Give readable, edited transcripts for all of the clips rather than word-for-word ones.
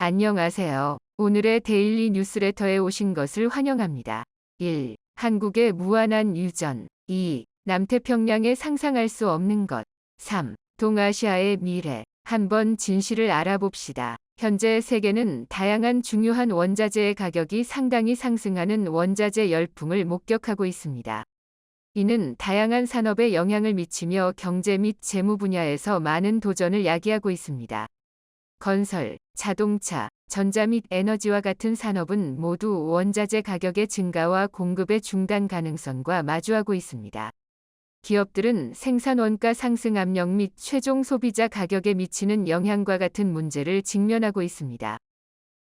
안녕하세요. 오늘의 데일리 뉴스레터에 오신 것을 환영합니다. 1. 한국의 무한한 유전. 2. 남태평양의 상상할 수 없는 것. 3. 동아시아의 미래. 한번 진실을 알아봅시다. 현재 세계는 다양한 중요한 원자재의 가격이 상당히 상승하는 원자재 열풍을 목격하고 있습니다. 이는 다양한 산업에 영향을 미치며 경제 및 재무 분야에서 많은 도전을 야기하고 있습니다. 건설, 자동차, 전자 및 에너지와 같은 산업은 모두 원자재 가격의 증가와 공급의 중단 가능성과 마주하고 있습니다. 기업들은 생산 원가 상승 압력 및 최종 소비자 가격에 미치는 영향과 같은 문제를 직면하고 있습니다.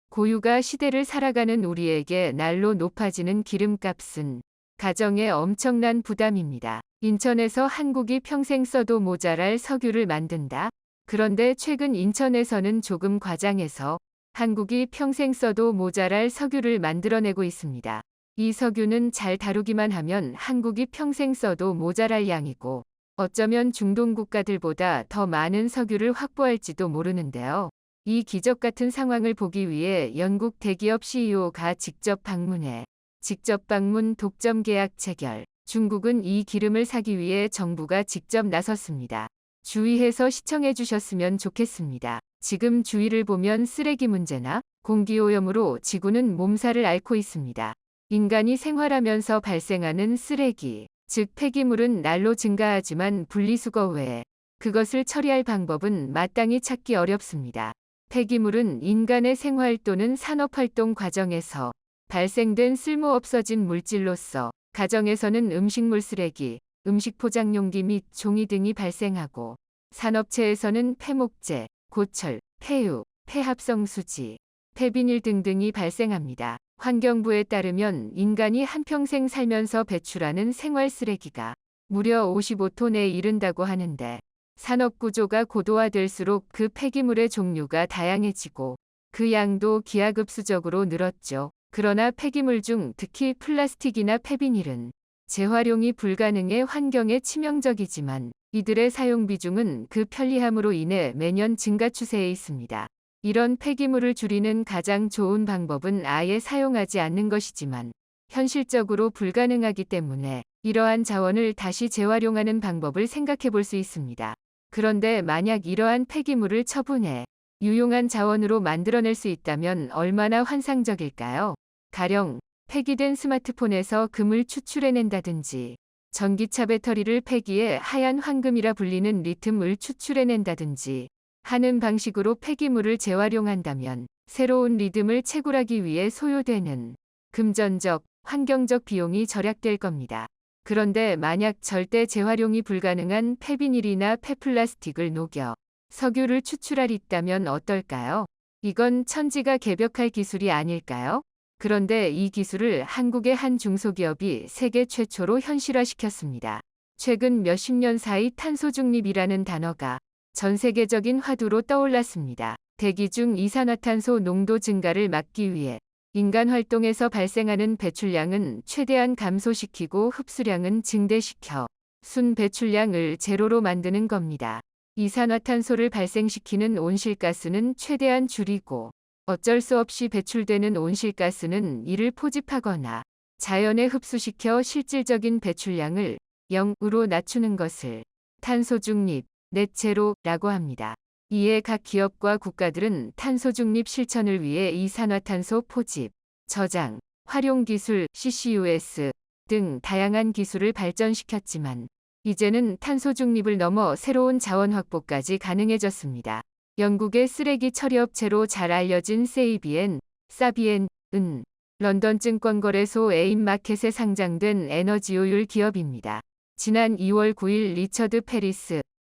고유가 시대를 살아가는 우리에게 날로 높아지는 기름값은 가정에 엄청난 부담입니다. 인천에서 한국이 평생 써도 모자랄 석유를 만든다. 그런데 최근 인천에서는 조금 과장해서 한국이 평생 써도 모자랄 석유를 만들어내고 있습니다. 이 석유는 잘 다루기만 하면 한국이 평생 써도 모자랄 양이고 어쩌면 중동 국가들보다 더 많은 석유를 확보할지도 모르는데요. 이 기적 같은 상황을 보기 위해 영국 대기업 CEO가 직접 방문 독점 계약 체결. 중국은 이 기름을 사기 위해 정부가 직접 나섰습니다. 주의해서 시청해 주셨으면 좋겠습니다. 지금 주위를 보면 쓰레기 문제나 공기오염으로 지구는 몸살을 앓고 있습니다. 인간이 생활하면서 발생하는 쓰레기, 즉 폐기물은 날로 증가하지만 분리수거 외에 그것을 처리할 방법은 마땅히 찾기 어렵습니다. 폐기물은 인간의 생활 또는 산업활동 과정에서 발생된 쓸모없어진 물질로서 가정에서는 음식물 쓰레기, 음식 포장용기 및 종이 등이 발생하고 산업체에서는 폐목재, 고철, 폐유, 폐합성수지, 폐비닐 등등이 발생합니다. 환경부에 따르면 인간이 한평생 살면서 배출하는 생활 쓰레기가 무려 55톤에 이른다고 하는데 산업구조가 고도화될수록 그 폐기물의 종류가 다양해지고 그 양도 기하급수적으로 늘었죠. 그러나 폐기물 중 특히 플라스틱이나 폐비닐은 재활용이 불가능해 환경에 치명적이지만 이들의 사용 비중은 그 편리함으로 인해 매년 증가 추세에 있습니다. 이런 폐기물을 줄이는 가장 좋은 방법은 아예 사용하지 않는 것이지만 현실적으로 불가능하기 때문에 이러한 자원을 다시 재활용하는 방법을 생각해 볼 수 있습니다. 그런데 만약 이러한 폐기물을 처분해 유용한 자원으로 만들어낼 수 있다면 얼마나 환상적일까요? 가령 폐기된 스마트폰에서 금을 추출해낸다든지 전기차 배터리를 폐기해 하얀 황금이라 불리는 리튬을 추출해낸다든지 하는 방식으로 폐기물을 재활용한다면 새로운 리듬을 채굴하기 위해 소요되는 금전적, 환경적 비용이 절약될 겁니다. 그런데 만약 절대 재활용이 불가능한 폐비닐이나 폐플라스틱을 녹여 석유를 추출할 있다면 어떨까요? 이건 천지가 개벽할 기술이 아닐까요? 그런데 이 기술을 한국의 한 중소기업이 세계 최초로 현실화시켰습니다. 최근 몇십 년 사이 탄소 중립이라는 단어가 전 세계적인 화두로 떠올랐습니다. 대기 중 이산화탄소 농도 증가를 막기 위해 인간 활동에서 발생하는 배출량은 최대한 감소시키고 흡수량은 증대시켜 순 배출량을 제로로 만드는 겁니다. 이산화탄소를 발생시키는 온실가스는 최대한 줄이고 어쩔 수 없이 배출되는 온실가스는 이를 포집하거나 자연에 흡수시켜 실질적인 배출량을 0으로 낮추는 것을 탄소 중립, 넷제로라고 합니다. 이에 각 기업과 국가들은 탄소 중립 실천을 위해 이산화탄소 포집, 저장, 활용 기술 CCUS 등 다양한 기술을 발전시켰지만 이제는 탄소 중립을 넘어 새로운 자원 확보까지 가능해졌습니다. 영국의 쓰레기 처리업체로 잘 알려진 사비엔은 런던 증권거래소 에임마켓에 상장된 에너지효율 기업입니다. 지난 2월 9일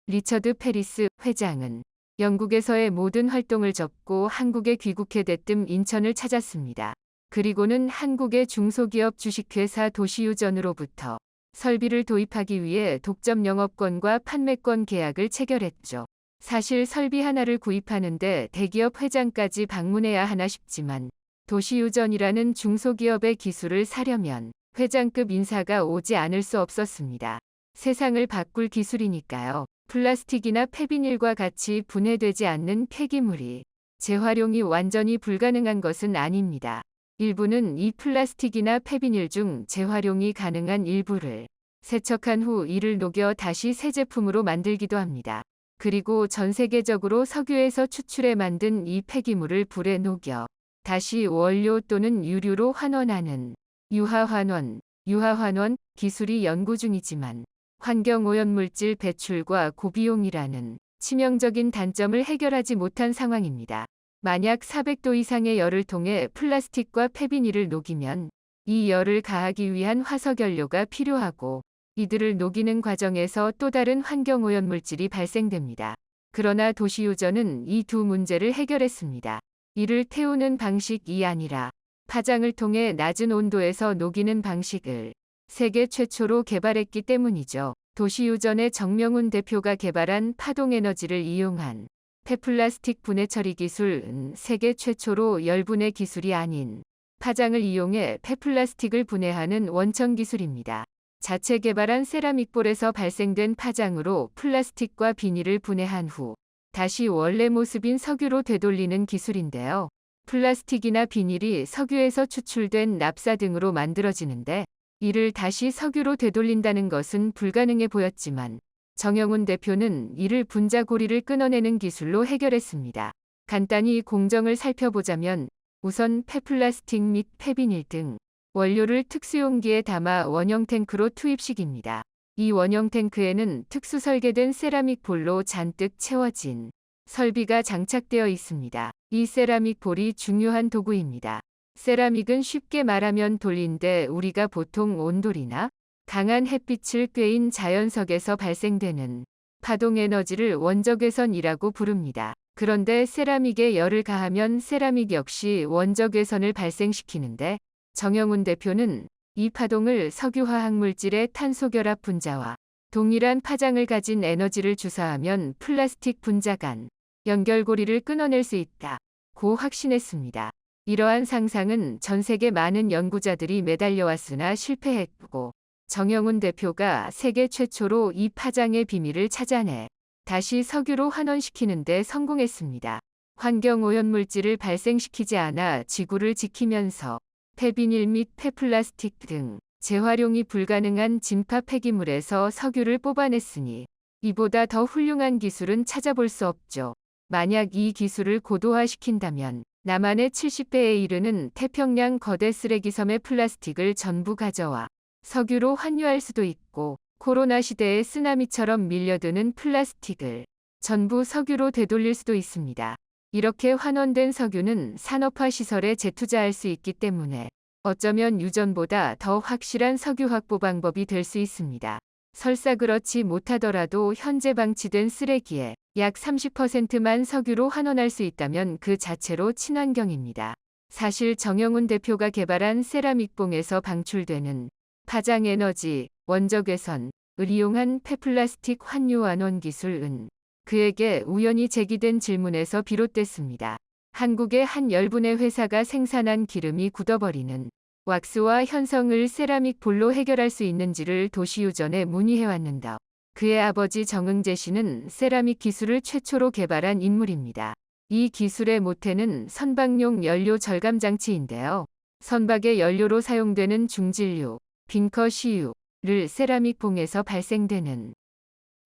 리처드 페리스 회장은 영국에서의 모든 활동을 접고 한국에 귀국해 대뜸 인천을 찾았습니다. 그리고는 한국의 중소기업 주식회사 도시유전으로부터 설비를 도입하기 위해 독점 영업권과 판매권 계약을 체결했죠. 사실 설비 하나를 구입하는데 대기업 회장까지 방문해야 하나 싶지만 도시유전이라는 중소기업의 기술을 사려면 회장급 인사가 오지 않을 수 없었습니다. 세상을 바꿀 기술이니까요. 플라스틱이나 폐비닐과 같이 분해되지 않는 폐기물이 재활용이 완전히 불가능한 것은 아닙니다. 일부는 이 플라스틱이나 폐비닐 중 재활용이 가능한 일부를 세척한 후 이를 녹여 다시 새 제품으로 만들기도 합니다. 그리고 전 세계적으로 석유에서 추출해 만든 이 폐기물을 불에 녹여 다시 원료 또는 유류로 환원하는 유화환원 기술이 연구 중이지만 환경오염물질 배출과 고비용이라는 치명적인 단점을 해결하지 못한 상황입니다. 만약 400도 이상의 열을 통해 플라스틱과 폐비닐을 녹이면 이 열을 가하기 위한 화석연료가 필요하고 이들을 녹이는 과정에서 또 다른 환경오염물질이 발생됩니다. 그러나 도시유전은 이 두 문제를 해결했습니다. 이를 태우는 방식이 아니라 파장을 통해 낮은 온도에서 녹이는 방식을 세계 최초로 개발했기 때문이죠. 도시유전의 정명훈 대표가 개발한 파동에너지를 이용한 폐플라스틱 분해 처리 기술은 세계 최초로 열분해 기술이 아닌 파장을 이용해 폐플라스틱을 분해하는 원천 기술입니다. 자체 개발한 세라믹볼에서 발생된 파장으로 플라스틱과 비닐을 분해한 후 다시 원래 모습인 석유로 되돌리는 기술인데요. 플라스틱이나 비닐이 석유에서 추출된 납사 등으로 만들어지는데 이를 다시 석유로 되돌린다는 것은 불가능해 보였지만 정영훈 대표는 이를 분자고리를 끊어내는 기술로 해결했습니다. 간단히 공정을 살펴보자면 우선 폐플라스틱 및 폐비닐 등 원료를 특수용기에 담아 원형 탱크로 투입식입니다. 이 원형 탱크에는 특수 설계된 세라믹 볼로 잔뜩 채워진 설비가 장착되어 있습니다. 이 세라믹 볼이 중요한 도구입니다. 세라믹은 쉽게 말하면 돌인데 우리가 보통 온돌이나 강한 햇빛을 쬐인 자연석에서 발생되는 파동에너지를 원적외선이라고 부릅니다. 그런데 세라믹에 열을 가하면 세라믹 역시 원적외선을 발생시키는데 정영훈 대표는 이 파동을 석유화학물질의 탄소결합 분자와 동일한 파장을 가진 에너지를 주사하면 플라스틱 분자 간 연결고리를 끊어낼 수 있다고 확신했습니다. 이러한 상상은 전 세계 많은 연구자들이 매달려왔으나 실패했고 정영훈 대표가 세계 최초로 이 파장의 비밀을 찾아내 다시 석유로 환원시키는 데 성공했습니다. 환경오염물질을 발생시키지 않아 지구를 지키면서 폐비닐 및 폐플라스틱 등 재활용이 불가능한 진파 폐기물에서 석유를 뽑아냈으니 이보다 더 훌륭한 기술은 찾아볼 수 없죠. 만약 이 기술을 고도화시킨다면 남한의 70배에 이르는 태평양 거대 쓰레기섬의 플라스틱을 전부 가져와 석유로 환유할 수도 있고 코로나 시대의 쓰나미처럼 밀려드는 플라스틱을 전부 석유로 되돌릴 수도 있습니다. 이렇게 환원된 석유는 산업화 시설에 재투자할 수 있기 때문에 어쩌면 유전보다 더 확실한 석유 확보 방법이 될 수 있습니다. 설사 그렇지 못하더라도 현재 방치된 쓰레기의 약 30%만 석유로 환원할 수 있다면 그 자체로 친환경입니다. 사실 정영훈 대표가 개발한 세라믹봉에서 방출되는 파장에너지, 원적외선을 이용한 폐플라스틱 환유환원 기술은 그에게 우연히 제기된 질문에서 비롯됐습니다. 한국의 한 열분해 회사가 생산한 기름이 굳어버리는 왁스와 현성을 세라믹 볼로 해결할 수 있는지를 도시유전에 문의해왔는다. 그의 아버지 정응재 씨는 세라믹 기술을 최초로 개발한 인물입니다. 이 기술의 모태는 선박용 연료 절감 장치인데요. 선박의 연료로 사용되는 중진류, 빈커시유를 세라믹 봉에서 발생되는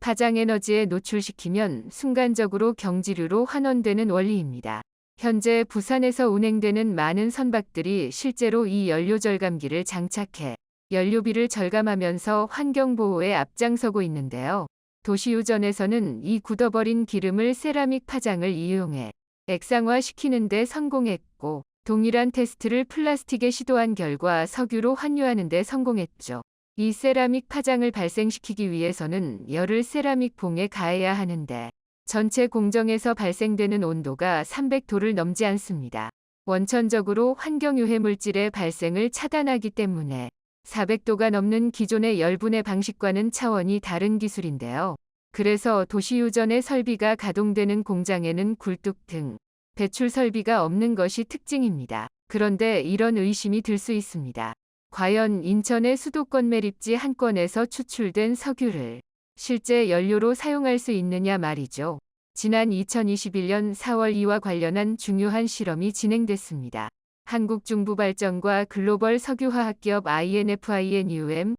파장에너지에 노출시키면 순간적으로 경지류로 환원되는 원리입니다. 현재 부산에서 운행되는 많은 선박들이 실제로 이 연료 절감기를 장착해 연료비를 절감하면서 환경보호에 앞장서고 있는데요. 도시유전에서는 이 굳어버린 기름을 세라믹 파장을 이용해 액상화시키는 데 성공했고 동일한 테스트를 플라스틱에 시도한 결과 석유로 환유하는 데 성공했죠. 이 세라믹 파장을 발생시키기 위해서는 열을 세라믹 봉에 가해야 하는데 전체 공정에서 발생되는 온도가 300도를 넘지 않습니다. 원천적으로 환경유해 물질의 발생을 차단하기 때문에 400도가 넘는 기존의 열분해 방식과는 차원이 다른 기술인데요. 그래서 도시유전의 설비가 가동되는 공장에는 굴뚝 등 배출 설비가 없는 것이 특징입니다. 그런데 이런 의심이 들 수 있습니다. 과연 인천의 수도권 매립지 한 건에서 추출된 석유를 실제 연료로 사용할 수 있느냐 말이죠. 지난 2021년 4월 이와 관련한 중요한 실험이 진행됐습니다. 한국중부발전과 글로벌 석유화학기업 INFINUM은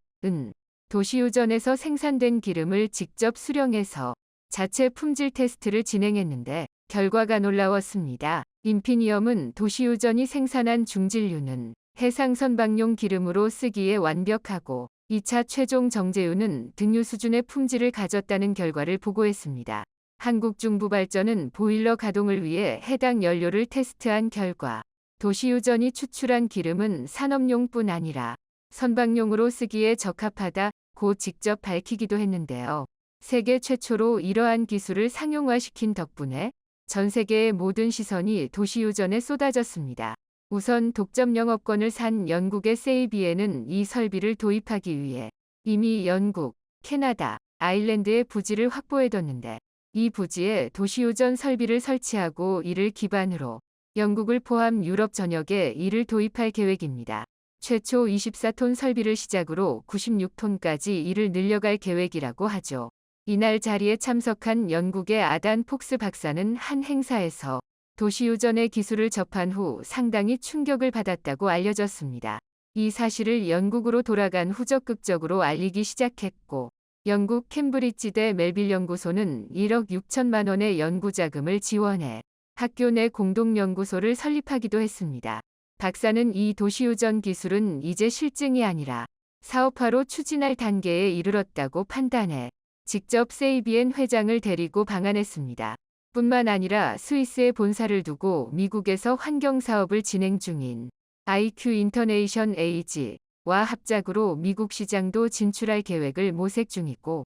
도시유전에서 생산된 기름을 직접 수령해서 자체 품질 테스트를 진행했는데 결과가 놀라웠습니다. 인피니엄은 도시유전이 생산한 중질유는 해상 선박용 기름으로 쓰기에 완벽하고 2차 최종 정제유는 등유 수준의 품질을 가졌다는 결과를 보고했습니다. 한국중부발전은 보일러 가동을 위해 해당 연료를 테스트한 결과 도시유전이 추출한 기름은 산업용뿐 아니라 선박용으로 쓰기에 적합하다고 직접 밝히기도 했는데요. 세계 최초로 이러한 기술을 상용화시킨 덕분에 전 세계의 모든 시선이 도시유전에 쏟아졌습니다. 우선 독점 영업권을 산 영국의 세이비에는 이 설비를 도입하기 위해 이미 영국, 캐나다, 아일랜드에 부지를 확보해뒀는데 이 부지에 도시유전 설비를 설치하고 이를 기반으로 영국을 포함 유럽 전역에 이를 도입할 계획입니다. 최초 24톤 설비를 시작으로 96톤까지 이를 늘려갈 계획이라고 하죠. 이날 자리에 참석한 영국의 아단 폭스 박사는 한 행사에서 도시유전의 기술을 접한 후 상당히 충격을 받았다고 알려졌습니다. 이 사실을 영국으로 돌아간 후 적극적으로 알리기 시작했고 영국 캠브리지대 멜빌 연구소는 1억 6천만 원의 연구자금을 지원해 학교 내 공동연구소를 설립하기도 했습니다. 박사는 이 도시유전 기술은 이제 실증이 아니라 사업화로 추진할 단계에 이르렀다고 판단해 직접 세이비엔 회장을 데리고 방한했습니다. 뿐만 아니라 스위스에 본사를 두고 미국에서 환경사업을 진행 중인 IQ 인터내이션 Age와 합작으로 미국 시장도 진출할 계획을 모색 중이고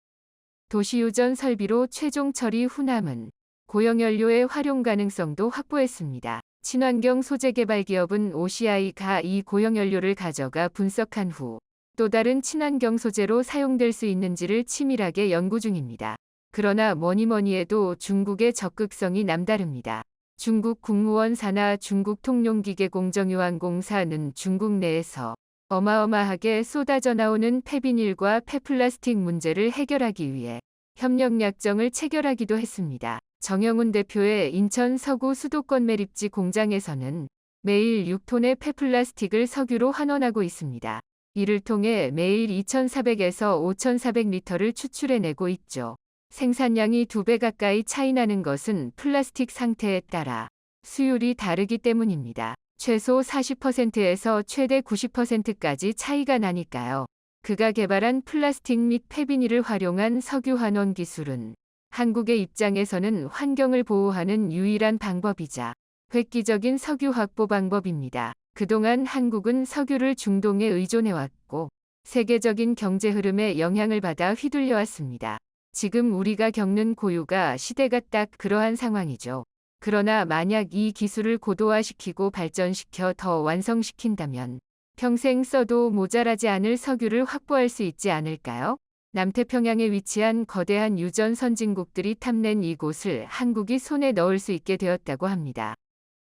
도시유전 설비로 최종 처리 후 남은 고용연료의 활용 가능성도 확보했습니다. 친환경 소재 개발 기업은 OCI가 이 고용연료를 가져가 분석한 후 또 다른 친환경 소재로 사용될 수 있는지를 치밀하게 연구 중입니다. 그러나 뭐니 해도 중국의 적극성이 남다릅니다. 중국 국무원 산하 중국 통용기계공정유한공사는 중국 내에서 어마어마하게 쏟아져 나오는 폐비닐과 폐플라스틱 문제를 해결하기 위해 협력 약정을 체결하기도 했습니다. 정영훈 대표의 인천 서구 수도권 매립지 공장에서는 매일 6톤의 폐플라스틱을 석유로 환원하고 있습니다. 이를 통해 매일 2,400에서 5,400리터를 추출해내고 있죠. 생산량이 2배 가까이 차이 나는 것은 플라스틱 상태에 따라 수율이 다르기 때문입니다. 최소 40%에서 최대 90%까지 차이가 나니까요. 그가 개발한 플라스틱 및 폐비닐을 활용한 석유 환원 기술은 한국의 입장에서는 환경을 보호하는 유일한 방법이자 획기적인 석유 확보 방법입니다. 그동안 한국은 석유를 중동에 의존해왔고 세계적인 경제 흐름에 영향을 받아 휘둘려왔습니다. 지금 우리가 겪는 고유가 시대가 딱 그러한 상황이죠. 그러나 만약 이 기술을 고도화시키고 발전시켜 더 완성시킨다면 평생 써도 모자라지 않을 석유를 확보할 수 있지 않을까요? 남태평양에 위치한 거대한 유전 선진국들이 탐낸 이곳을 한국이 손에 넣을 수 있게 되었다고 합니다.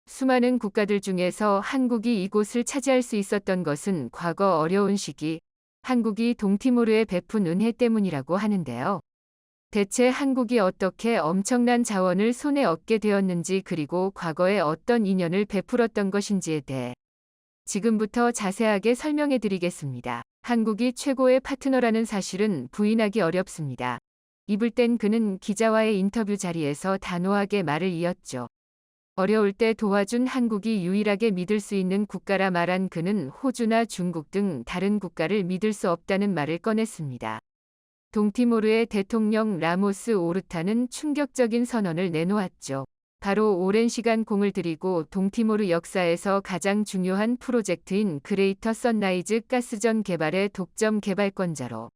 수많은 국가들 중에서 한국이 이곳을 차지할 수 있었던 것은 과거 어려운 시기 한국이 동티모르에 베푼 은혜 때문이라고 하는데요. 대체 한국이 어떻게 엄청난 자원을 손에 얻게 되었는지 그리고 과거에 어떤 인연을 베풀었던 것인지에 대해 지금부터 자세하게 설명해 드리겠습니다. 한국이 최고의 파트너라는 사실은 부인하기 어렵습니다. 입을 땐 그는 기자와의 인터뷰 자리에서 단호하게 말을 이었죠. 어려울 때 도와준 한국이 유일하게 믿을 수 있는 국가라 말한 그는 호주나 중국 등 다른 국가를 믿을 수 없다는 말을 꺼냈습니다. 동티모르의 대통령 라모스 오르타는 충격적인 선언을 내놓았죠. 바로 오랜 시간 공을 들이고 동티모르 역사에서 가장 중요한 프로젝트인 그레이터 선라이즈 가스전 개발의 독점 개발권자로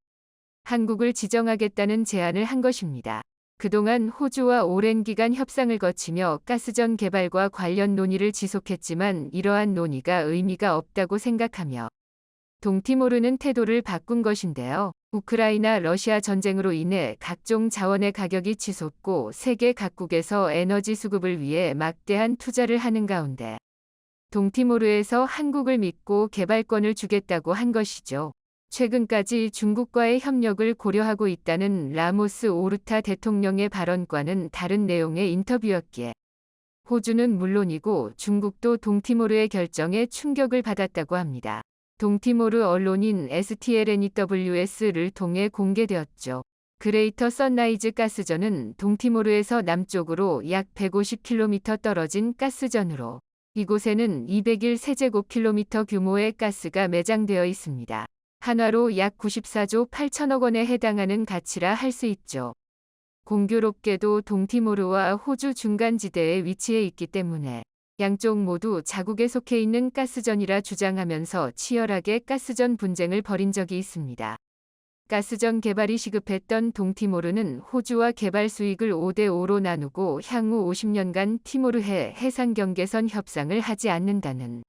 한국을 지정하겠다는 제안을 한 것입니다. 그동안 호주와 오랜 기간 협상을 거치며 가스전 개발과 관련 논의를 지속했지만 이러한 논의가 의미가 없다고 생각하며 동티모르는 태도를 바꾼 것인데요. 우크라이나 러시아 전쟁으로 인해 각종 자원의 가격이 치솟고 세계 각국에서 에너지 수급을 위해 막대한 투자를 하는 가운데 동티모르에서 한국을 믿고 개발권을 주겠다고 한 것이죠. 최근까지 중국과의 협력을 고려하고 있다는 라모스 오르타 대통령의 발언과는 다른 내용의 인터뷰였기에 호주는 물론이고 중국도 동티모르의 결정에 충격을 받았다고 합니다. 동티모르 언론인 STLNEWS를 통해 공개되었죠. 그레이터 선라이즈 가스전은 동티모르에서 남쪽으로 약 150km 떨어진 가스전으로 이곳에는 201세제곱킬로미터 규모의 가스가 매장되어 있습니다. 한화로 약 94조 8천억 원에 해당하는 가치라 할 수 있죠. 공교롭게도 동티모르와 호주 중간지대에 위치해 있기 때문에 양쪽 모두 자국에 속해 있는 가스전이라 주장하면서 치열하게 가스전 분쟁을 벌인 적이 있습니다. 가스전 개발이 시급했던 동티모르는 호주와 개발 수익을 5대5로 나누고 향후 50년간 티모르해 해상 경계선 협상을 하지 않는다는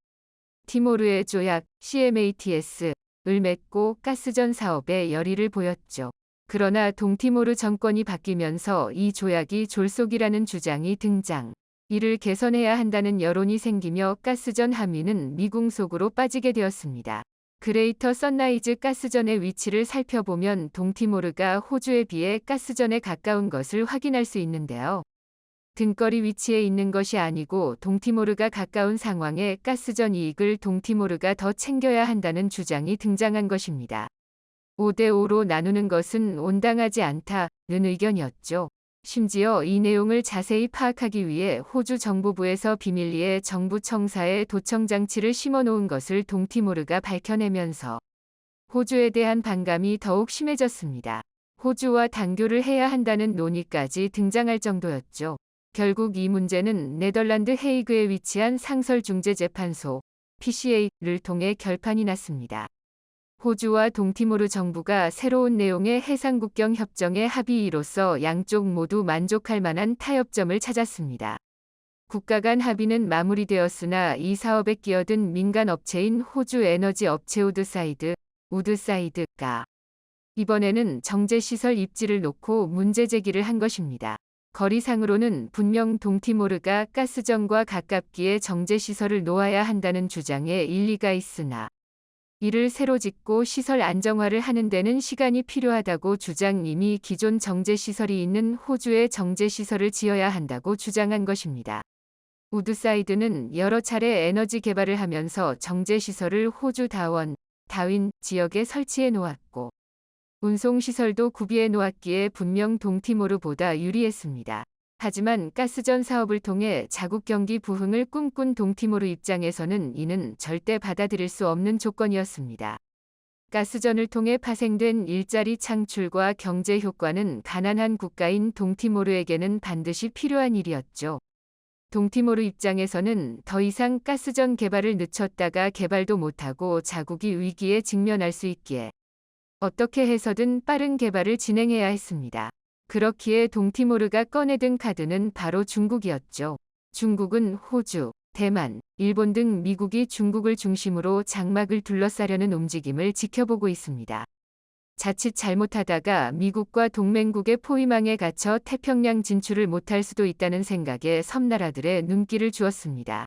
티모르의 조약 CMATS을 맺고 가스전 사업에 열의를 보였죠. 그러나 동티모르 정권이 바뀌면서 이 조약이 졸속이라는 주장이 등장. 이를 개선해야 한다는 여론이 생기며 가스전 함의는 미궁 속으로 빠지게 되었습니다. 그레이터 선라이즈 가스전의 위치를 살펴보면 동티모르가 호주에 비해 가스전에 가까운 것을 확인할 수 있는데요. 등거리 위치에 있는 것이 아니고 동티모르가 가까운 상황에 가스전 이익을 동티모르가 더 챙겨야 한다는 주장이 등장한 것입니다. 5대5로 나누는 것은 온당하지 않다는 의견이었죠. 심지어 이 내용을 자세히 파악하기 위해 호주 정보부에서 비밀리에 정부 청사에 도청장치를 심어놓은 것을 동티모르가 밝혀내면서 호주에 대한 반감이 더욱 심해졌습니다. 호주와 단교를 해야 한다는 논의까지 등장할 정도였죠. 결국 이 문제는 네덜란드 헤이그에 위치한 상설중재재판소 PCA를 통해 결판이 났습니다. 호주와 동티모르 정부가 새로운 내용의 해상국경 협정의 합의로서 양쪽 모두 만족할 만한 타협점을 찾았습니다. 국가 간 합의는 마무리되었으나 이 사업에 끼어든 민간 업체인 호주 에너지 업체 우드사이드가 이번에는 정제시설 입지를 놓고 문제 제기를 한 것입니다. 거리상으로는 분명 동티모르가 가스전과 가깝기에 정제시설을 놓아야 한다는 주장에 일리가 있으나 이를 새로 짓고 시설 안정화를 하는 데는 시간이 필요하다고 주장 이미 기존 정제시설이 있는 호주에 정제시설을 지어야 한다고 주장한 것입니다. 우드사이드는 여러 차례 에너지 개발을 하면서 정제시설을 호주 다윈 지역에 설치해 놓았고 운송시설도 구비해 놓았기에 분명 동티모르보다 유리했습니다. 하지만 가스전 사업을 통해 자국 경기 부흥을 꿈꾼 동티모르 입장에서는 이는 절대 받아들일 수 없는 조건이었습니다. 가스전을 통해 파생된 일자리 창출과 경제 효과는 가난한 국가인 동티모르에게는 반드시 필요한 일이었죠. 동티모르 입장에서는 더 이상 가스전 개발을 늦췄다가 개발도 못하고 자국이 위기에 직면할 수 있기에 어떻게 해서든 빠른 개발을 진행해야 했습니다. 그렇기에 동티모르가 꺼내든 카드는 바로 중국이었죠. 중국은 호주, 대만, 일본 등 미국이 중국을 중심으로 장막을 둘러싸려는 움직임을 지켜보고 있습니다. 자칫 잘못하다가 미국과 동맹국의 포위망에 갇혀 태평양 진출을 못할 수도 있다는 생각에 섬나라들의 눈길을 주었습니다.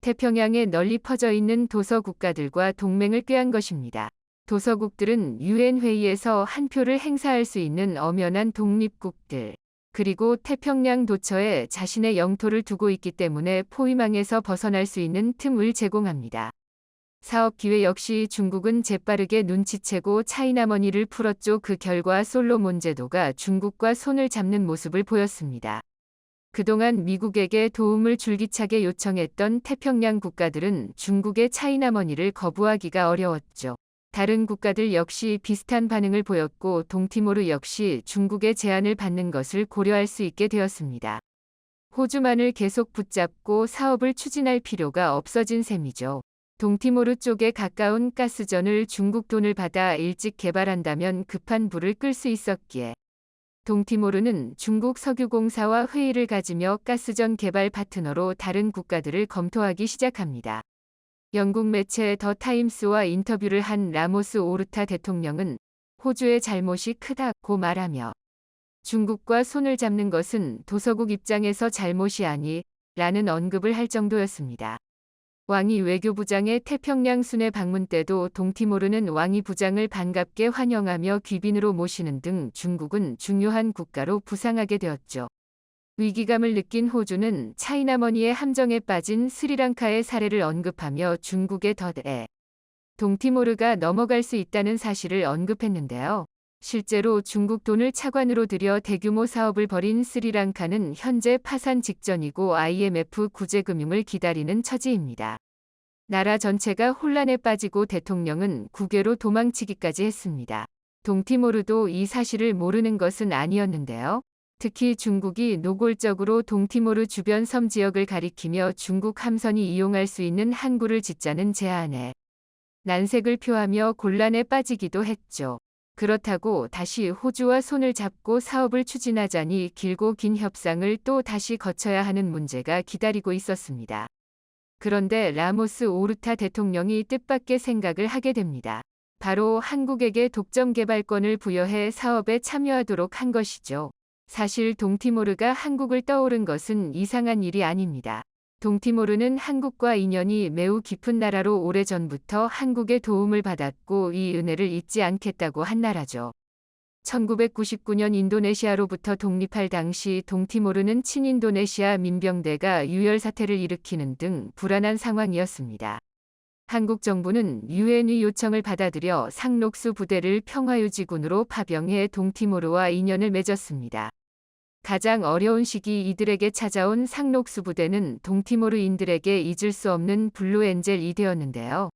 태평양에 널리 퍼져 있는 도서 국가들과 동맹을 꾀한 것입니다. 도서국들은 유엔 회의에서 한 표를 행사할 수 있는 엄연한 독립국들, 그리고 태평양 도처에 자신의 영토를 두고 있기 때문에 포위망에서 벗어날 수 있는 틈을 제공합니다. 사업 기회 역시 중국은 재빠르게 눈치채고 차이나머니를 풀었죠. 그 결과 솔로몬 제도가 중국과 손을 잡는 모습을 보였습니다. 그동안 미국에게 도움을 줄기차게 요청했던 태평양 국가들은 중국의 차이나머니를 거부하기가 어려웠죠. 다른 국가들 역시 비슷한 반응을 보였고 동티모르 역시 중국의 제안을 받는 것을 고려할 수 있게 되었습니다. 호주만을 계속 붙잡고 사업을 추진할 필요가 없어진 셈이죠. 동티모르 쪽에 가까운 가스전을 중국 돈을 받아 일찍 개발한다면 급한 불을 끌 수 있었기에 동티모르는 중국 석유공사와 회의를 가지며 가스전 개발 파트너로 다른 국가들을 검토하기 시작합니다. 영국 매체 더 타임스와 인터뷰를 한 라모스 오르타 대통령은 호주의 잘못이 크다고 말하며 중국과 손을 잡는 것은 도서국 입장에서 잘못이 아니라는 언급을 할 정도였습니다. 왕이 외교부장의 태평양 순회 방문 때도 동티모르는 왕이 부장을 반갑게 환영하며 귀빈으로 모시는 등 중국은 중요한 국가로 부상하게 되었죠. 위기감을 느낀 호주는 차이나머니의 함정에 빠진 스리랑카의 사례를 언급하며 중국의 덫에 동티모르가 넘어갈 수 있다는 사실을 언급했는데요. 실제로 중국 돈을 차관으로 들여 대규모 사업을 벌인 스리랑카는 현재 파산 직전이고 IMF 구제금융을 기다리는 처지입니다. 나라 전체가 혼란에 빠지고 대통령은 국외로 도망치기까지 했습니다. 동티모르도 이 사실을 모르는 것은 아니었는데요. 특히 중국이 노골적으로 동티모르 주변 섬 지역을 가리키며 중국 함선이 이용할 수 있는 항구를 짓자는 제안에 난색을 표하며 곤란에 빠지기도 했죠. 그렇다고 다시 호주와 손을 잡고 사업을 추진하자니 길고 긴 협상을 또 다시 거쳐야 하는 문제가 기다리고 있었습니다. 그런데 라모스 오르타 대통령이 뜻밖의 생각을 하게 됩니다. 바로 한국에게 독점 개발권을 부여해 사업에 참여하도록 한 것이죠. 사실 동티모르가 한국을 떠오른 것은 이상한 일이 아닙니다. 동티모르는 한국과 인연이 매우 깊은 나라로 오래전부터 한국의 도움을 받았고 이 은혜를 잊지 않겠다고 한 나라죠. 1999년 인도네시아로부터 독립할 당시 동티모르는 친인도네시아 민병대가 유혈 사태를 일으키는 등 불안한 상황이었습니다. 한국 정부는 유엔의 요청을 받아들여 상록수 부대를 평화유지군으로 파병해 동티모르와 인연을 맺었습니다. 가장 어려운 시기 이들에게 찾아온 상록수 부대는 동티모르인들에게 잊을 수 없는 블루엔젤이 되었는데요.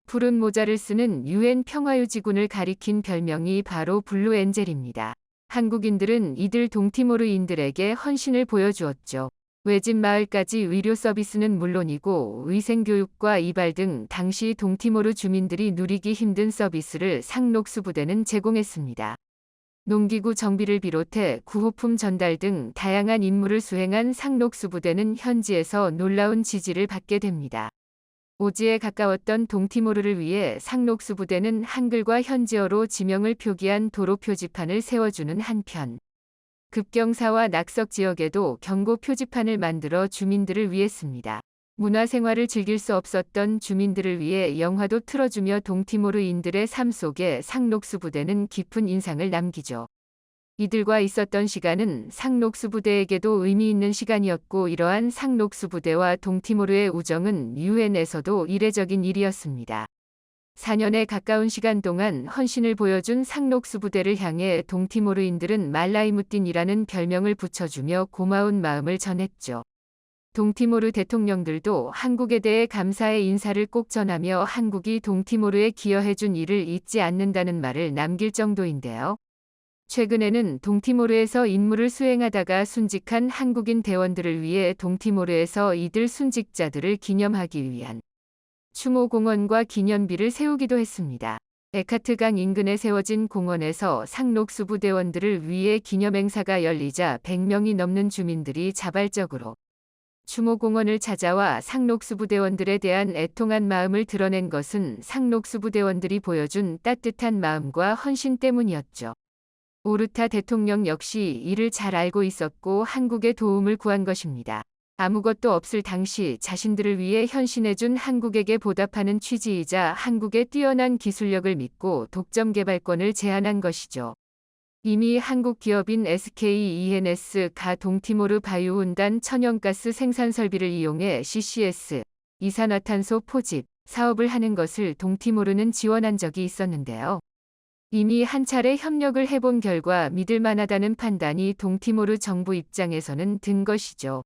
푸른 모자를 쓰는 유엔 평화유지군을 가리킨 별명이 바로 블루엔젤입니다. 한국인들은 이들 동티모르인들에게 헌신을 보여주었죠. 외진 마을까지 의료 서비스는 물론이고 위생교육과 이발 등 당시 동티모르 주민들이 누리기 힘든 서비스를 상록수 부대는 제공했습니다. 농기구 정비를 비롯해 구호품 전달 등 다양한 임무를 수행한 상록수 부대는 현지에서 놀라운 지지를 받게 됩니다. 오지에 가까웠던 동티모르를 위해 상록수 부대는 한글과 현지어로 지명을 표기한 도로 표지판을 세워주는 한편 급경사와 낙석 지역에도 경고 표지판을 만들어 주민들을 위했습니다. 문화생활을 즐길 수 없었던 주민들을 위해 영화도 틀어주며 동티모르인들의 삶 속에 상록수 부대는 깊은 인상을 남기죠. 이들과 있었던 시간은 상록수 부대에게도 의미 있는 시간이었고 이러한 상록수 부대와 동티모르의 우정은 유엔에서도 이례적인 일이었습니다. 4년에 가까운 시간 동안 헌신을 보여준 상록수 부대를 향해 동티모르인들은 말라이무틴이라는 별명을 붙여주며 고마운 마음을 전했죠. 동티모르 대통령들도 한국에 대해 감사의 인사를 꼭 전하며 한국이 동티모르에 기여해준 일을 잊지 않는다는 말을 남길 정도인데요. 최근에는 동티모르에서 임무를 수행하다가 순직한 한국인 대원들을 위해 동티모르에서 이들 순직자들을 기념하기 위한 추모공원과 기념비를 세우기도 했습니다. 에카트강 인근에 세워진 공원에서 상록수 부대원들을 위해 기념행사가 열리자 100명이 넘는 주민들이 자발적으로 추모공원을 찾아와 상록수 부대원들에 대한 애통한 마음을 드러낸 것은 상록수 부대원들이 보여준 따뜻한 마음과 헌신 때문이었죠. 오르타 대통령 역시 이를 잘 알고 있었고 한국의 도움을 구한 것입니다. 아무것도 없을 당시 자신들을 위해 헌신해준 한국에게 보답하는 취지이자 한국의 뛰어난 기술력을 믿고 독점 개발권을 제안한 것이죠. 이미 한국 기업인 SKENS가 동티모르 바이오운단 천연가스 생산 설비를 이용해 CCS, 이산화탄소 포집, 사업을 하는 것을 동티모르는 지원한 적이 있었는데요. 이미 한 차례 협력을 해본 결과 믿을 만하다는 판단이 동티모르 정부 입장에서는 든 것이죠.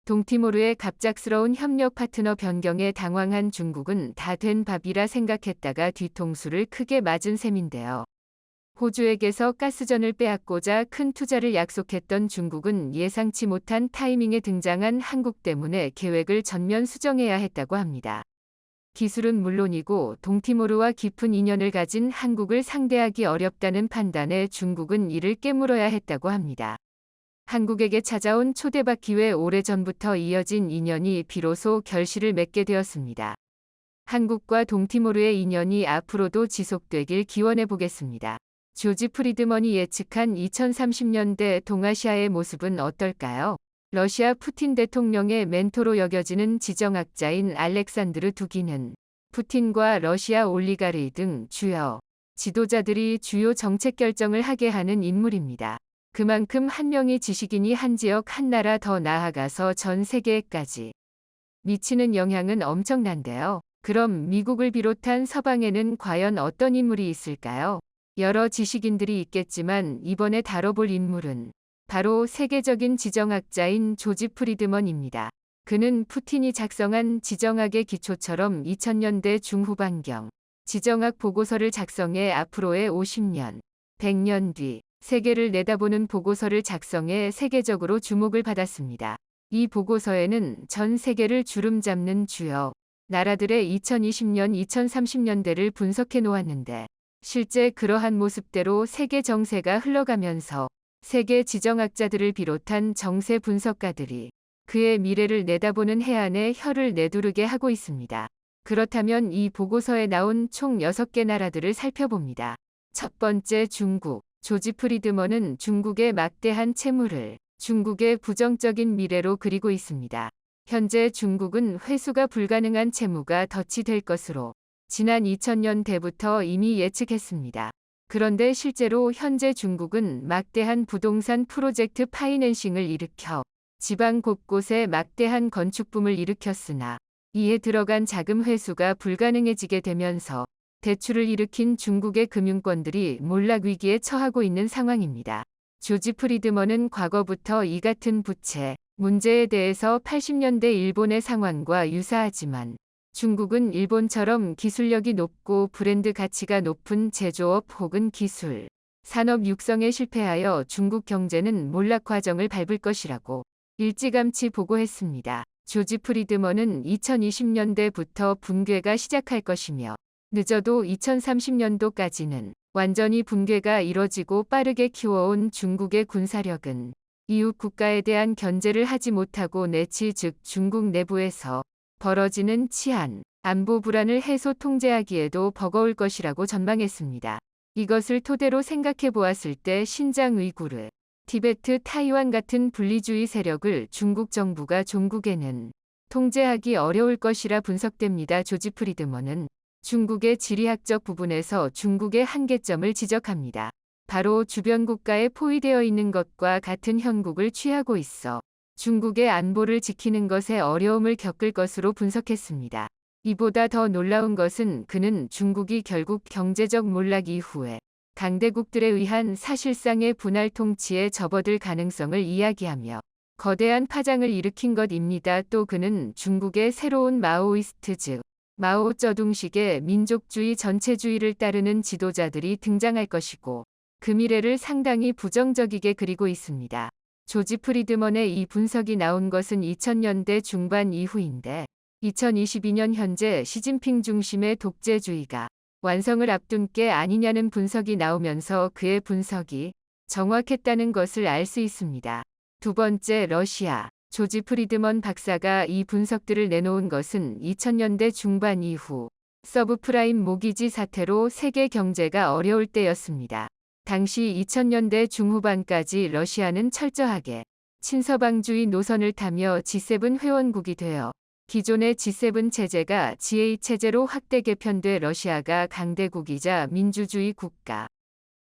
동티모르의 갑작스러운 협력 파트너 변경에 당황한 중국은 다 된 밥이라 생각했다가 뒤통수를 크게 맞은 셈인데요. 호주에게서 가스전을 빼앗고자 큰 투자를 약속했던 중국은 예상치 못한 타이밍에 등장한 한국 때문에 계획을 전면 수정해야 했다고 합니다. 기술은 물론이고 동티모르와 깊은 인연을 가진 한국을 상대하기 어렵다는 판단에 중국은 이를 깨물어야 했다고 합니다. 한국에게 찾아온 초대박 기회 오래전부터 이어진 인연이 비로소 결실을 맺게 되었습니다. 한국과 동티모르의 인연이 앞으로도 지속되길 기원해 보겠습니다. 조지 프리드먼이 예측한 2030년대 동아시아의 모습은 어떨까요? 러시아 푸틴 대통령의 멘토로 여겨지는 지정학자인 알렉산드르 두기는 푸틴과 러시아 올리가르이 등 주요 지도자들이 주요 정책 결정을 하게 하는 인물입니다. 그만큼 한 명의 지식인이 한 지역 한 나라 더 나아가서 전 세계에까지 미치는 영향은 엄청난데요. 그럼 미국을 비롯한 서방에는 과연 어떤 인물이 있을까요? 여러 지식인들이 있겠지만 이번에 다뤄볼 인물은 바로 세계적인 지정학자인 조지 프리드먼입니다. 그는 푸틴이 작성한 지정학의 기초처럼 2000년대 중후반경 지정학 보고서를 작성해 앞으로의 50년, 100년 뒤 세계를 내다보는 보고서를 작성해 세계적으로 주목을 받았습니다. 이 보고서에는 전 세계를 주름잡는 주요 나라들의 2020년, 2030년대를 분석해 놓았는데 실제 그러한 모습대로 세계 정세가 흘러가면서 세계 지정학자들을 비롯한 정세 분석가들이 그의 미래를 내다보는 해안에 혀를 내두르게 하고 있습니다. 그렇다면 이 보고서에 나온 총 6개 나라들을 살펴봅니다. 첫 번째 중국. 조지 프리드먼은 중국의 막대한 채무를 중국의 부정적인 미래로 그리고 있습니다. 현재 중국은 회수가 불가능한 채무가 덫이 될 것으로 지난 2000년대부터 이미 예측했습니다. 그런데 실제로 현재 중국은 막대한 부동산 프로젝트 파이낸싱을 일으켜 지방 곳곳에 막대한 건축붐을 일으켰으나 이에 들어간 자금 회수가 불가능해지게 되면서 대출을 일으킨 중국의 금융권들이 몰락 위기에 처하고 있는 상황입니다. 조지 프리드먼은 과거부터 이 같은 부채 문제에 대해서 80년대 일본의 상황과 유사하지만 중국은 일본처럼 기술력이 높고 브랜드 가치가 높은 제조업 혹은 기술, 산업 육성에 실패하여 중국 경제는 몰락 과정을 밟을 것이라고 일찌감치 보고했습니다. 조지 프리드먼은 2020년대부터 붕괴가 시작할 것이며 늦어도 2030년도까지는 완전히 붕괴가 이뤄지고 빠르게 키워온 중국의 군사력은 이웃 국가에 대한 견제를 하지 못하고 내치 즉 중국 내부에서 벌어지는 치안, 안보 불안을 해소 통제하기에도 버거울 것이라고 전망했습니다. 이것을 토대로 생각해 보았을 때 신장 위구르, 티베트, 타이완 같은 분리주의 세력을 중국 정부가 종국에는 통제하기 어려울 것이라 분석됩니다. 조지 프리드먼은 중국의 지리학적 부분에서 중국의 한계점을 지적합니다. 바로 주변 국가에 포위되어 있는 것과 같은 형국을 취하고 있어 중국의 안보를 지키는 것에 어려움을 겪을 것으로 분석했습니다. 이보다 더 놀라운 것은 그는 중국이 결국 경제적 몰락 이후에 강대국들에 의한 사실상의 분할 통치에 접어들 가능성을 이야기하며 거대한 파장을 일으킨 것입니다. 또 그는 중국의 새로운 마오이스트 즉 마오쩌둥식의 민족주의 전체주의를 따르는 지도자들이 등장할 것이고 그 미래를 상당히 부정적이게 그리고 있습니다. 조지 프리드먼의 이 분석이 나온 것은 2000년대 중반 이후인데 2022년 현재 시진핑 중심의 독재주의가 완성을 앞둔 게 아니냐는 분석이 나오면서 그의 분석이 정확했다는 것을 알 수 있습니다. 두 번째 러시아. 조지 프리드먼 박사가 이 분석들을 내놓은 것은 2000년대 중반 이후 서브프라임 모기지 사태로 세계 경제가 어려울 때였습니다. 당시 2000년대 중후반까지 러시아는 철저하게 친서방주의 노선을 타며 G7 회원국이 되어 기존의 G7 체제가 G8 체제로 확대 개편돼 러시아가 강대국이자 민주주의 국가,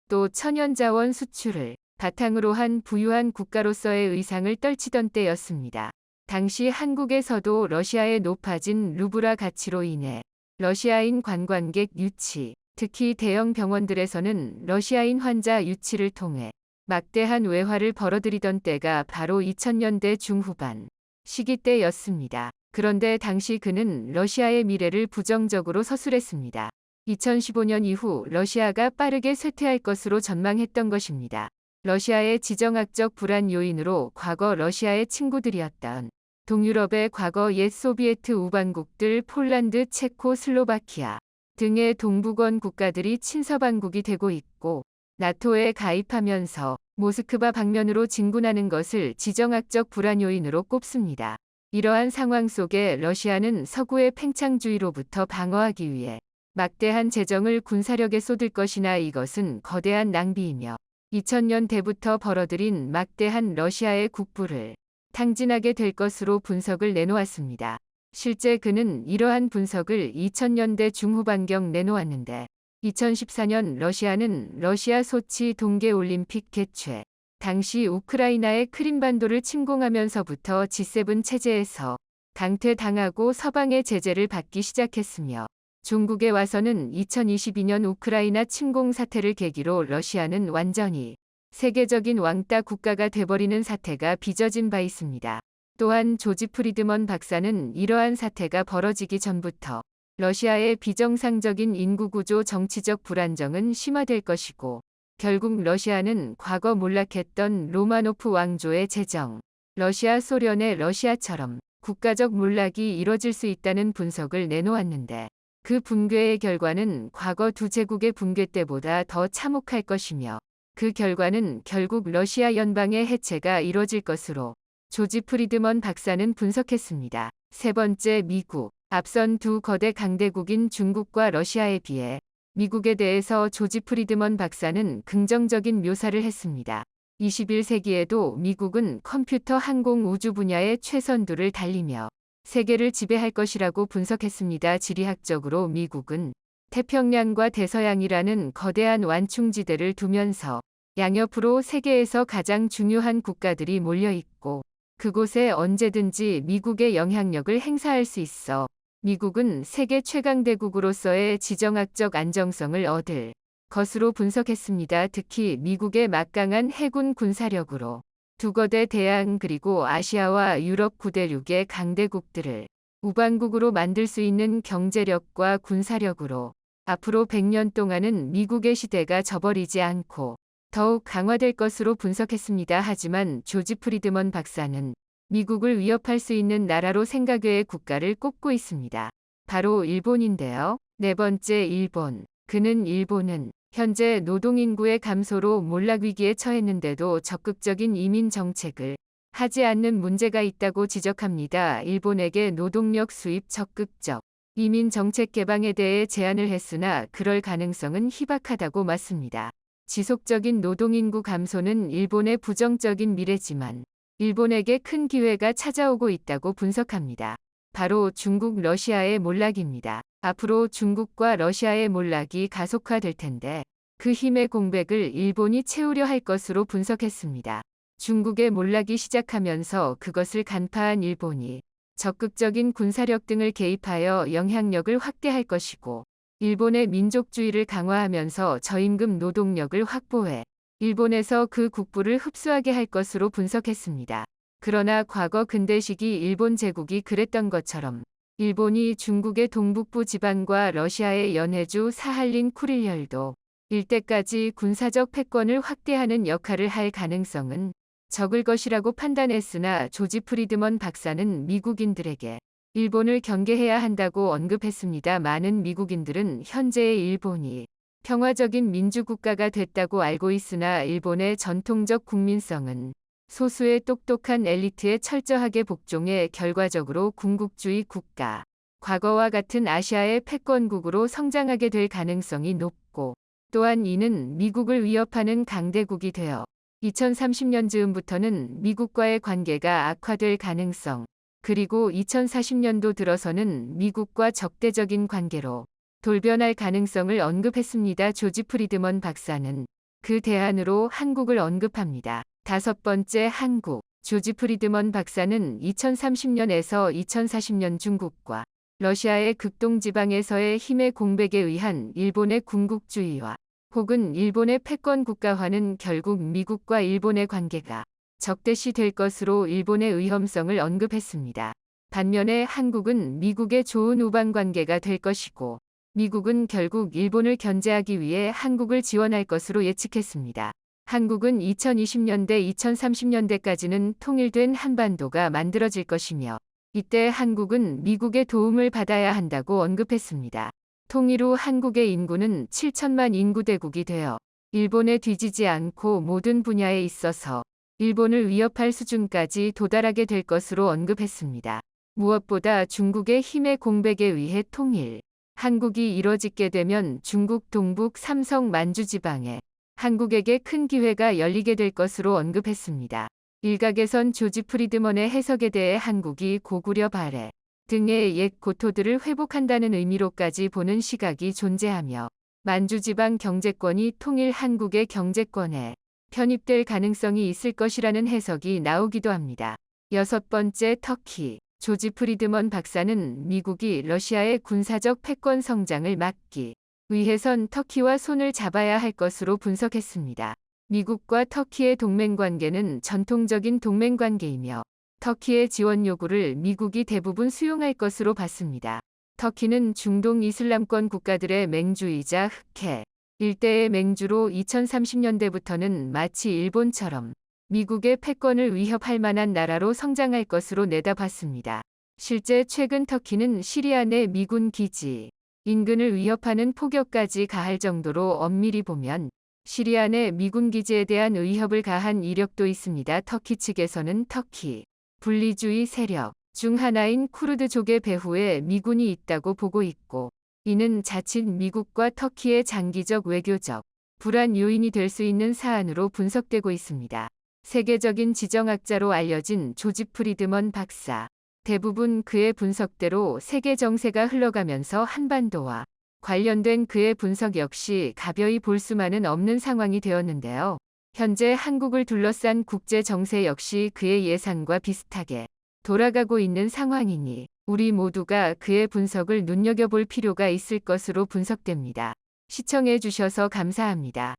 또 천연자원 수출을 바탕으로 한 부유한 국가로서의 의상을 떨치던 때였습니다. 당시 한국에서도 러시아의 높아진 루브라 가치로 인해 러시아인 관광객 유치, 특히 대형 병원들에서는 러시아인 환자 유치를 통해 막대한 외화를 벌어들이던 때가 바로 2000년대 중후반 시기 때였습니다. 그런데 당시 그는 러시아의 미래를 부정적으로 서술했습니다. 2015년 이후 러시아가 빠르게 쇠퇴할 것으로 전망했던 것입니다. 러시아의 지정학적 불안 요인으로 과거 러시아의 친구들이었던 동유럽의 과거 옛 소비에트 우방국들 폴란드, 체코, 슬로바키아 등의 동부권 국가들이 친서방국이 되고 있고 나토에 가입하면서 모스크바 방면으로 진군하는 것을 지정학적 불안 요인으로 꼽습니다. 이러한 상황 속에 러시아는 서구의 팽창주의로부터 방어하기 위해 막대한 재정을 군사력에 쏟을 것이나 이것은 거대한 낭비이며 2000년대부터 벌어들인 막대한 러시아의 국부를 탕진하게 될 것으로 분석을 내놓았습니다. 실제 그는 이러한 분석을 2000년대 중후반경 내놓았는데 2014년 러시아는 러시아 소치 동계올림픽 개최 당시 우크라이나의 크림반도를 침공하면서부터 G7 체제에서 강퇴당하고 서방의 제재를 받기 시작했으며 종국에 와서는 2022년 우크라이나 침공 사태를 계기로 러시아는 완전히 세계적인 왕따 국가가 돼버리는 사태가 빚어진 바 있습니다. 또한 조지 프리드먼 박사는 이러한 사태가 벌어지기 전부터 러시아의 비정상적인 인구구조 정치적 불안정은 심화될 것이고 결국 러시아는 과거 몰락했던 로마노프 왕조의 재정, 러시아 소련의 러시아처럼 국가적 몰락이 이뤄질 수 있다는 분석을 내놓았는데 그 붕괴의 결과는 과거 두 제국의 붕괴 때보다 더 참혹할 것이며 그 결과는 결국 러시아 연방의 해체가 이뤄질 것으로 조지 프리드먼 박사는 분석했습니다. 세 번째, 미국. 앞선 두 거대 강대국인 중국과 러시아에 비해 미국에 대해서 조지 프리드먼 박사는 긍정적인 묘사를 했습니다. 21세기에도 미국은 컴퓨터 항공 우주 분야의 최선두를 달리며 세계를 지배할 것이라고 분석했습니다. 지리학적으로 미국은 태평양과 대서양이라는 거대한 완충지대를 두면서 양옆으로 세계에서 가장 중요한 국가들이 몰려 있고 그곳에 언제든지 미국의 영향력을 행사할 수 있어 미국은 세계 최강대국으로서의 지정학적 안정성을 얻을 것으로 분석했습니다. 특히 미국의 막강한 해군 군사력으로 두 거대 대양 그리고 아시아와 유럽 구대륙의 강대국들을 우방국으로 만들 수 있는 경제력과 군사력으로 앞으로 100년 동안은 미국의 시대가 저버리지 않고 더욱 강화될 것으로 분석했습니다. 하지만 조지 프리드먼 박사는 미국을 위협할 수 있는 나라로 생각외의 국가를 꼽고 있습니다. 바로 일본인데요. 네 번째, 일본. 그는 일본은 현재 노동인구의 감소로 몰락위기에 처했는데도 적극적인 이민 정책을 하지 않는 문제가 있다고 지적합니다. 일본에게 노동력 수입 적극적 이민 정책 개방에 대해 제안을 했으나 그럴 가능성은 희박하다고 맞습니다. 지속적인 노동인구 감소는 일본의 부정적인 미래지만 일본에게 큰 기회가 찾아오고 있다고 분석합니다. 바로 중국 러시아의 몰락입니다. 앞으로 중국과 러시아의 몰락이 가속화될 텐데 그 힘의 공백을 일본이 채우려 할 것으로 분석했습니다. 중국의 몰락이 시작하면서 그것을 간파한 일본이 적극적인 군사력 등을 개입하여 영향력을 확대할 것이고 일본의 민족주의를 강화하면서 저임금 노동력을 확보해 일본에서 그 국부를 흡수하게 할 것으로 분석했습니다. 그러나 과거 근대 시기 일본 제국이 그랬던 것처럼 일본이 중국의 동북부 지방과 러시아의 연해주 사할린 쿠릴열도 일대까지 군사적 패권을 확대하는 역할을 할 가능성은 적을 것이라고 판단했으나 조지 프리드먼 박사는 미국인들에게 일본을 경계해야 한다고 언급했습니다. 많은 미국인들은 현재의 일본이 평화적인 민주국가가 됐다고 알고 있으나 일본의 전통적 국민성은 소수의 똑똑한 엘리트에 철저하게 복종해 결과적으로 군국주의 국가, 과거와 같은 아시아의 패권국으로 성장하게 될 가능성이 높고 또한 이는 미국을 위협하는 강대국이 되어 2030년 즈음부터는 미국과의 관계가 악화될 가능성, 그리고 2040년도 들어서는 미국과 적대적인 관계로 돌변할 가능성을 언급했습니다. 조지 프리드먼 박사는 그 대안으로 한국을 언급합니다. 다섯 번째, 한국. 조지 프리드먼 박사는 2030년에서 2040년 중국과 러시아의 극동지방에서의 힘의 공백에 의한 일본의 군국주의와 혹은 일본의 패권 국가화는 결국 미국과 일본의 관계가 적대시 될 것으로 일본의 위험성을 언급했습니다. 반면에 한국은 미국의 좋은 우방 관계가 될 것이고 미국은 결국 일본을 견제하기 위해 한국을 지원할 것으로 예측했습니다. 한국은 2020년대 2030년대까지는 통일된 한반도가 만들어질 것이며 이때 한국은 미국의 도움을 받아야 한다고 언급했습니다. 통일 후 한국의 인구는 7천만 인구 대국이 되어 일본에 뒤지지 않고 모든 분야에 있어서 일본을 위협할 수준까지 도달하게 될 것으로 언급했습니다. 무엇보다 중국의 힘의 공백에 의해 통일, 한국이 이뤄지게 되면 중국 동북 삼성 만주 지방에 한국에게 큰 기회가 열리게 될 것으로 언급했습니다. 일각에선 조지 프리드먼의 해석에 대해 한국이 고구려 발해 등의 옛 고토들을 회복한다는 의미로까지 보는 시각이 존재하며 만주지방 경제권이 통일 한국의 경제권에 편입될 가능성이 있을 것이라는 해석이 나오기도 합니다. 6번째, 터키. 조지 프리드먼 박사는 미국이 러시아의 군사적 패권 성장을 막기 위해선 터키와 손을 잡아야 할 것으로 분석했습니다. 미국과 터키의 동맹관계는 전통적인 동맹관계이며 터키의 지원 요구를 미국이 대부분 수용할 것으로 봤습니다. 터키는 중동 이슬람권 국가들의 맹주이자 흑해 일대의 맹주로 2030년대부터는 마치 일본처럼 미국의 패권을 위협할 만한 나라로 성장할 것으로 내다봤습니다. 실제 최근 터키는 시리아 내 미군 기지 인근을 위협하는 폭격까지 가할 정도로 엄밀히 보면 시리아 내 미군 기지에 대한 위협을 가한 이력도 있습니다. 터키 측에서는 터키 분리주의 세력 중 하나인 쿠르드족의 배후에 미군이 있다고 보고 있고, 이는 자칫 미국과 터키의 장기적 외교적 불안 요인이 될 수 있는 사안으로 분석되고 있습니다. 세계적인 지정학자로 알려진 조지 프리드먼 박사. 대부분 그의 분석대로 세계 정세가 흘러가면서 한반도와 관련된 그의 분석 역시 가벼이 볼 수만은 없는 상황이 되었는데요. 현재 한국을 둘러싼 국제 정세 역시 그의 예상과 비슷하게 돌아가고 있는 상황이니 우리 모두가 그의 분석을 눈여겨볼 필요가 있을 것으로 분석됩니다. 시청해 주셔서 감사합니다.